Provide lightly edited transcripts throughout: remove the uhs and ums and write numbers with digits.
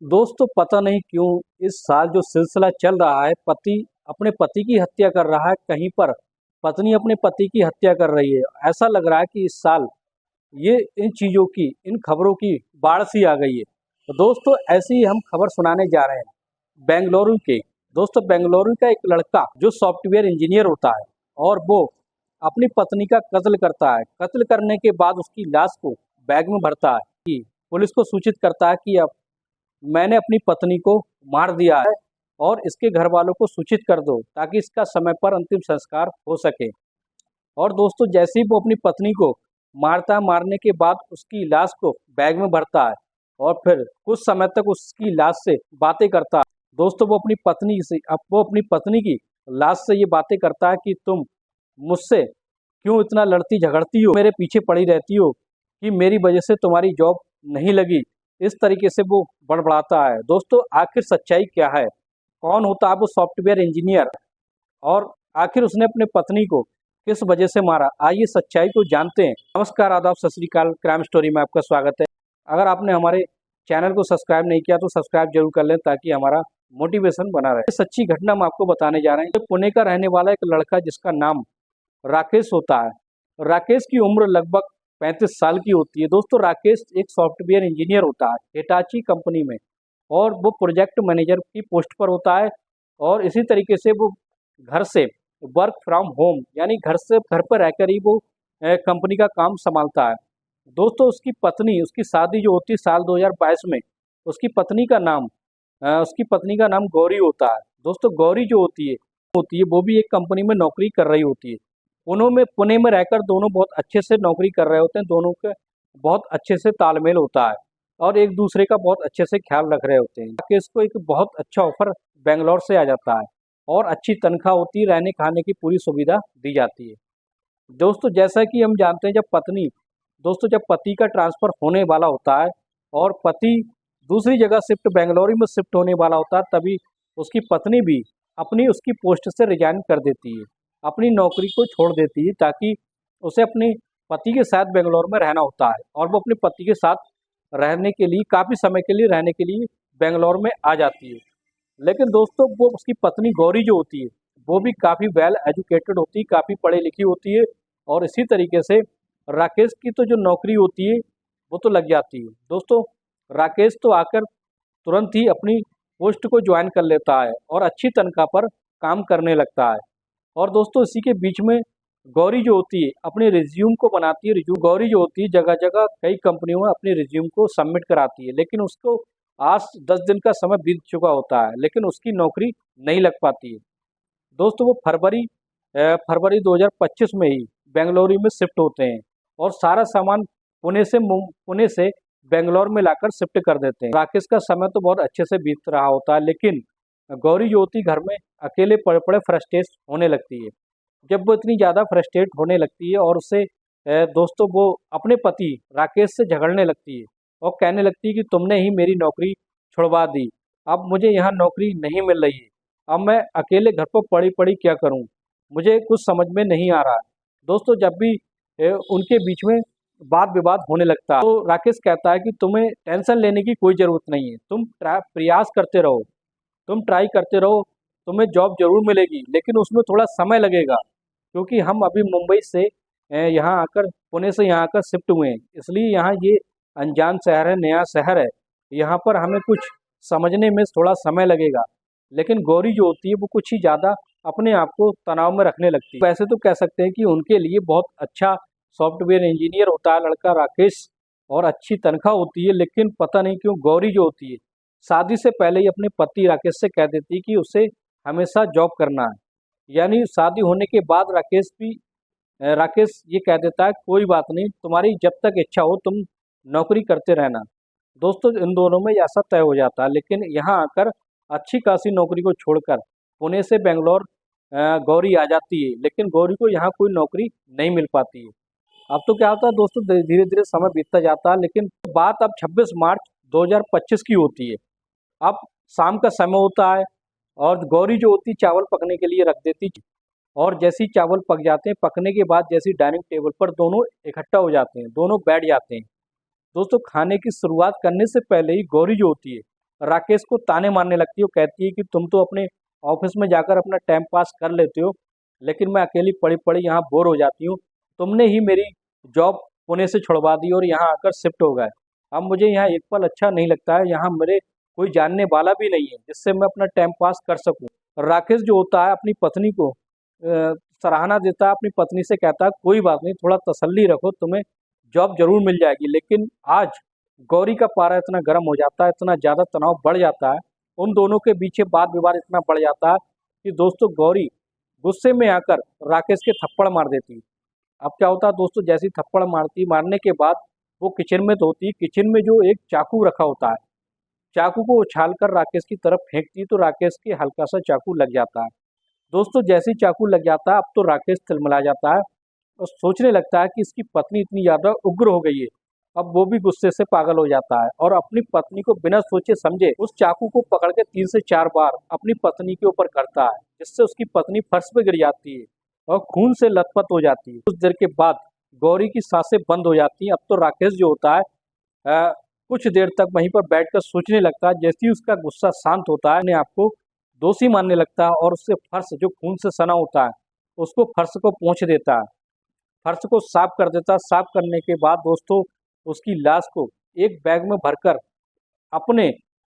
दोस्तों पता नहीं क्यों इस साल जो सिलसिला चल रहा है, पति अपने पति की हत्या कर रहा है, कहीं पर पत्नी अपने पति की हत्या कर रही है। ऐसा लग रहा है कि इस साल ये इन चीज़ों की, इन खबरों की बाढ़ सी आ गई है। तो दोस्तों ऐसी ही हम खबर सुनाने जा रहे हैं बेंगलुरु के। दोस्तों बेंगलुरु का एक लड़का जो सॉफ्टवेयर इंजीनियर होता है और वो अपनी पत्नी का कत्ल करता है। कत्ल करने के बाद उसकी लाश को बैग में भरता है कि पुलिस को सूचित करता है कि अब मैंने अपनी पत्नी को मार दिया है और इसके घर वालों को सूचित कर दो ताकि इसका समय पर अंतिम संस्कार हो सके। और दोस्तों जैसे ही वो अपनी पत्नी को मारता है, मारने के बाद उसकी लाश को बैग में भरता है और फिर कुछ समय तक उसकी लाश से बातें करता है। दोस्तों वो अपनी पत्नी की लाश से ये बातें करता है कि तुम मुझसे क्यों इतना लड़ती झगड़ती हो, मेरे पीछे पड़ी रहती हो कि मेरी वजह से तुम्हारी जॉब नहीं लगी। इस तरीके से वो बड़बड़ाता है। दोस्तों आखिर सच्चाई क्या है, कौन होता है वो सॉफ्टवेयर इंजीनियर और आखिर उसने अपने पत्नी को किस वजह से मारा, आइए सच्चाई को जानते हैं। नमस्कार, आदाब, सत श्री अकाल, क्राइम स्टोरी में आपका स्वागत है। अगर आपने हमारे चैनल को सब्सक्राइब नहीं किया तो सब्सक्राइब जरूर कर लें ताकि हमारा मोटिवेशन बना रहे। सच्ची घटना हम आपको बताने जा रहे हैं। पुणे का रहने वाला एक लड़का जिसका नाम राकेश होता है। राकेश की उम्र लगभग 35 साल की होती है। दोस्तों राकेश एक सॉफ्टवेयर इंजीनियर होता है हिटाची कंपनी में और वो प्रोजेक्ट मैनेजर की पोस्ट पर होता है। और इसी तरीके से वो घर से वर्क फ्रॉम होम यानी घर पर रहकर ही वो कंपनी का काम संभालता है। दोस्तों उसकी शादी जो होती है साल 2022 में, उसकी पत्नी का नाम गौरी होता है। दोस्तों गौरी जो होती है वो भी एक कंपनी में नौकरी कर रही होती है। पुणे में रहकर दोनों बहुत अच्छे से नौकरी कर रहे होते हैं। दोनों के बहुत अच्छे से तालमेल होता है और एक दूसरे का बहुत अच्छे से ख्याल रख रहे होते हैं। राकेश को एक बहुत अच्छा ऑफर बेंगलोर से आ जाता है और अच्छी तनख्वाह होती है, रहने खाने की पूरी सुविधा दी जाती है। दोस्तों जैसा कि हम जानते हैं जब पति का ट्रांसफ़र होने वाला होता है और पति दूसरी जगह बेंगलुरु में शिफ्ट होने वाला होता है, तभी उसकी पत्नी भी उसकी पोस्ट से रिजाइन कर देती है, अपनी नौकरी को छोड़ देती है ताकि उसे अपने पति के साथ बेंगलुरु में रहना होता है। और वो अपने पति के साथ रहने के लिए काफ़ी समय के लिए रहने के लिए बेंगलुरु में आ जाती है। लेकिन दोस्तों वो उसकी पत्नी गौरी जो होती है वो भी काफ़ी वेल एजुकेटेड होती है, काफ़ी पढ़ी लिखी होती है और इसी तरीके से राकेश की तो जो नौकरी होती है वो तो लग जाती है। दोस्तों राकेश तो आकर तुरंत ही अपनी पोस्ट को ज्वाइन कर लेता है और अच्छी तनख्वाह पर काम करने लगता है। और दोस्तों इसी के बीच में गौरी जो होती है अपने रिज्यूम को बनाती है। गौरी जो होती है जगह जगह कई कंपनियों में अपने रिज्यूम को सबमिट कराती है, लेकिन उसको आज 10 दिन का समय बीत चुका होता है लेकिन उसकी नौकरी नहीं लग पाती है। दोस्तों वो फरवरी 2025 में ही बेंगलुरु में शिफ्ट होते हैं और सारा सामान पुणे से बेंगलोर में लाकर शिफ्ट कर देते हैं। राकेश का समय तो बहुत अच्छे से बीत रहा होता है लेकिन गौरी जो होती घर में अकेले पड़े पड़े फ्रस्ट्रेट होने लगती है। जब वो इतनी ज़्यादा फ्रस्ट्रेट होने लगती है और दोस्तों वो अपने पति राकेश से झगड़ने लगती है और कहने लगती है कि तुमने ही मेरी नौकरी छुड़वा दी, अब मुझे यहाँ नौकरी नहीं मिल रही है, अब मैं अकेले घर पर पड़ी पड़ी क्या करूँ, मुझे कुछ समझ में नहीं आ रहा है। दोस्तों जब भी उनके बीच में वाद विवाद होने लगता है तो राकेश कहता है कि तुम्हें टेंशन लेने की कोई ज़रूरत नहीं है, तुम प्रयास करते रहो, तुम ट्राई करते रहो, तुम्हें जॉब जरूर मिलेगी लेकिन उसमें थोड़ा समय लगेगा क्योंकि हम अभी मुंबई से यहाँ आकर पुणे से यहाँ आकर शिफ्ट हुए हैं, इसलिए यहाँ ये अनजान शहर है, नया शहर है, यहाँ पर हमें कुछ समझने में थोड़ा समय लगेगा। लेकिन गौरी जो होती है वो कुछ ही ज़्यादा अपने आप को तनाव में रखने लगती है। वैसे तो कह सकते हैं कि उनके लिए बहुत अच्छा सॉफ्टवेयर इंजीनियर होता है लड़का राकेश और अच्छी तनख्वाह होती है, लेकिन पता नहीं क्यों गौरी जो होती है शादी से पहले ही अपने पति राकेश से कह देती है कि उसे हमेशा जॉब करना है। यानी शादी होने के बाद राकेश ये कह देता है कोई बात नहीं, तुम्हारी जब तक इच्छा हो तुम नौकरी करते रहना। दोस्तों इन दोनों में ऐसा तय हो जाता है, लेकिन यहाँ आकर अच्छी खासी नौकरी को छोड़कर पुणे से बेंगलोर गौरी आ जाती है, लेकिन गौरी को यहाँ कोई नौकरी नहीं मिल पाती है। अब तो क्या होता है दोस्तों, धीरे धीरे समय बीतता जाता है, लेकिन बात अब 26 मार्च 2025 की होती है। अब शाम का समय होता है और गौरी जो होती चावल पकने के लिए रख देती और जैसे ही चावल पक जाते हैं, पकने के बाद जैसे डाइनिंग टेबल पर दोनों इकट्ठा हो जाते हैं, दोनों बैठ जाते हैं। दोस्तों खाने की शुरुआत करने से पहले ही गौरी जो होती है राकेश को ताने मारने लगती है। वो कहती है कि तुम तो अपने ऑफिस में जाकर अपना टाइम पास कर लेते हो, लेकिन मैं अकेली पड़ी पड़ी यहाँ बोर हो जाती हूँ। तुमने ही मेरी जॉब पुणे से छुड़वा दी और यहाँ आकर शिफ्ट हो गए। अब मुझे यहाँ एक पल अच्छा नहीं लगता है। यहाँ मेरे कोई जानने वाला भी नहीं है जिससे मैं अपना टाइम पास कर सकूँ। राकेश जो होता है अपनी पत्नी को सराहना देता है, अपनी पत्नी से कहता है कोई बात नहीं, थोड़ा तसल्ली रखो, तुम्हें जॉब जरूर मिल जाएगी। लेकिन आज गौरी का पारा इतना गर्म हो जाता है, इतना ज़्यादा तनाव बढ़ जाता है, उन दोनों के पीछे वाद विवाद इतना बढ़ जाता है कि दोस्तों गौरी गुस्से में आकर राकेश के थप्पड़ मार देती है। अब क्या होता है दोस्तों, जैसी थप्पड़ मारती, मारने के बाद वो किचन में धोती, किचन में जो एक चाकू रखा होता है, चाकू को उछालकर राकेश की तरफ फेंकती तो राकेश के हल्का सा चाकू लग जाता है। दोस्तों जैसे ही चाकू लग जाता है, अब तो राकेश तिलमिला जाता है और सोचने लगता है कि इसकी पत्नी इतनी ज़्यादा उग्र हो गई है। अब वो भी गुस्से से पागल हो जाता है और अपनी पत्नी को बिना सोचे समझे उस चाकू को पकड़ के 3 से 4 बार अपनी पत्नी के ऊपर करता है, जिससे उसकी पत्नी फर्श पे गिर जाती है और खून से लथपथ हो जाती है। कुछ देर के बाद गौरी की सांसें बंद हो जाती हैं। अब तो राकेश जो होता है कुछ देर तक वहीं पर बैठकर सोचने लगता है। जैसे ही उसका गुस्सा शांत होता है, अपने आप को दोषी मानने लगता है और उससे फर्श जो खून से सना होता है उसको फर्श को पोंछ देता है, फर्श को साफ कर देता है। साफ करने के बाद दोस्तों उसकी लाश को एक बैग में भरकर अपने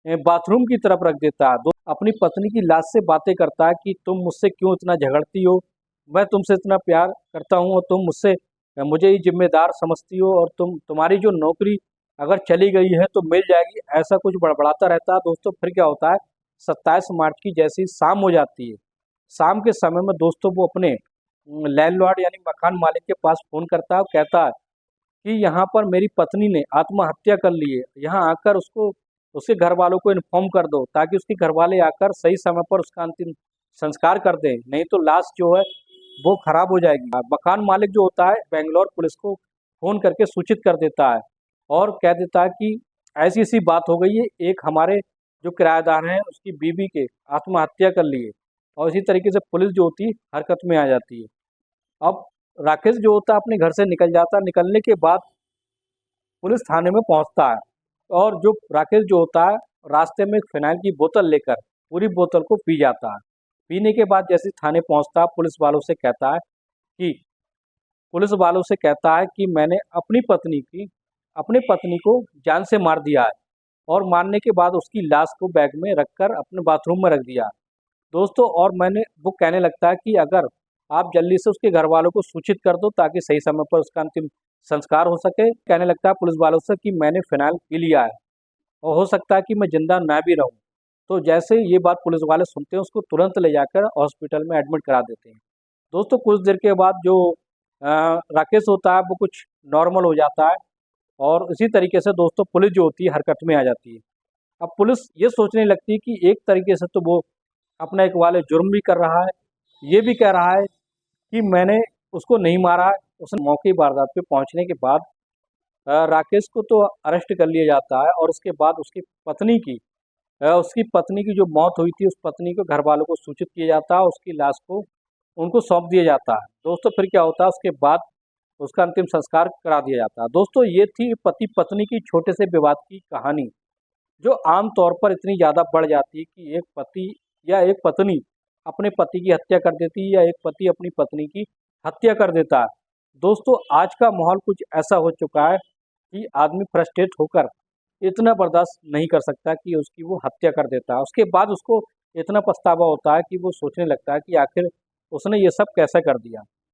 बाथरूम की तरफ रख देता है। अपनी पत्नी की लाश से बातें करता है कि तुम मुझसे क्यों इतना झगड़ती हो, मैं तुमसे इतना प्यार करता हूँ और तुम मुझे ही जिम्मेदार समझती हो, और तुम्हारी जो नौकरी अगर चली गई है तो मिल जाएगी, ऐसा कुछ बड़बड़ाता रहता है। दोस्तों फिर क्या होता है, 27 मार्च की जैसी शाम हो जाती है, शाम के समय में दोस्तों वो अपने लैंडलॉर्ड यानी मकान मालिक के पास फ़ोन करता है और कहता है कि यहाँ पर मेरी पत्नी ने आत्महत्या कर ली है, यहाँ आकर उसको उसके घर वालों को इन्फॉर्म कर दो ताकि उसके घर वाले आकर सही समय पर उसका अंतिम संस्कार कर दें, नहीं तो लाश जो है वो खराब हो जाएगी। मकान मालिक जो होता है बेंगलोर पुलिस को फ़ोन करके सूचित कर देता है और कह देता है कि ऐसी ऐसी बात हो गई है, एक हमारे जो किराएदार हैं उसकी बीवी के आत्महत्या कर ली है। और इसी तरीके से पुलिस जो होती है हरकत में आ जाती है। अब राकेश जो होता है अपने घर से निकल जाता है। निकलने के बाद पुलिस थाने में पहुंचता है और जो राकेश जो होता है रास्ते में एक फिनाइल की बोतल लेकर पूरी बोतल को पी जाता है। पीने के बाद जैसे थाने पहुंचता है, पुलिस वालों से कहता है कि मैंने अपनी पत्नी को जान से मार दिया है और मारने के बाद उसकी लाश को बैग में रखकर अपने बाथरूम में रख दिया दोस्तों। और वो कहने लगता है कि अगर आप जल्दी से उसके घर वालों को सूचित कर दो ताकि सही समय पर उसका अंतिम संस्कार हो सके। कहने लगता है पुलिस वालों से कि मैंने फिनाइल पी लिया है और हो सकता है कि मैं जिंदा ना भी रहूं। तो जैसे ये बात पुलिस वाले सुनते हैं, उसको तुरंत ले जाकर हॉस्पिटल में एडमिट करा देते हैं। दोस्तों कुछ देर के बाद जो राकेश होता है वो कुछ नॉर्मल हो जाता है और इसी तरीके से दोस्तों पुलिस जो होती है हरकत में आ जाती है। अब पुलिस ये सोचने लगती है कि एक तरीके से तो वो अपना एक वाले जुर्म भी कर रहा है, ये भी कह रहा है कि मैंने उसको नहीं मारा है। उसने मौके वारदात पे पहुंचने के बाद राकेश को तो अरेस्ट कर लिया जाता है और उसके बाद उसकी पत्नी की जो मौत हुई थी उस पत्नी को घर वालों को सूचित किया जाता है, उसकी लाश को उनको सौंप दिया जाता है। दोस्तों फिर क्या होता है, उसके बाद उसका अंतिम संस्कार करा दिया जाता है। दोस्तों ये थी पति पत्नी की छोटे से विवाद की कहानी, जो आम तौर पर इतनी ज़्यादा बढ़ जाती है कि एक पति या एक पत्नी अपने पति की हत्या कर देती है या एक पति अपनी पत्नी की हत्या कर देता है। दोस्तों आज का माहौल कुछ ऐसा हो चुका है कि आदमी फ्रस्ट्रेट होकर इतना बर्दाश्त नहीं कर सकता कि उसकी वो हत्या कर देता है। उसके बाद उसको इतना पछतावा होता है कि वो सोचने लगता है कि आखिर उसने ये सब कैसे कर दिया।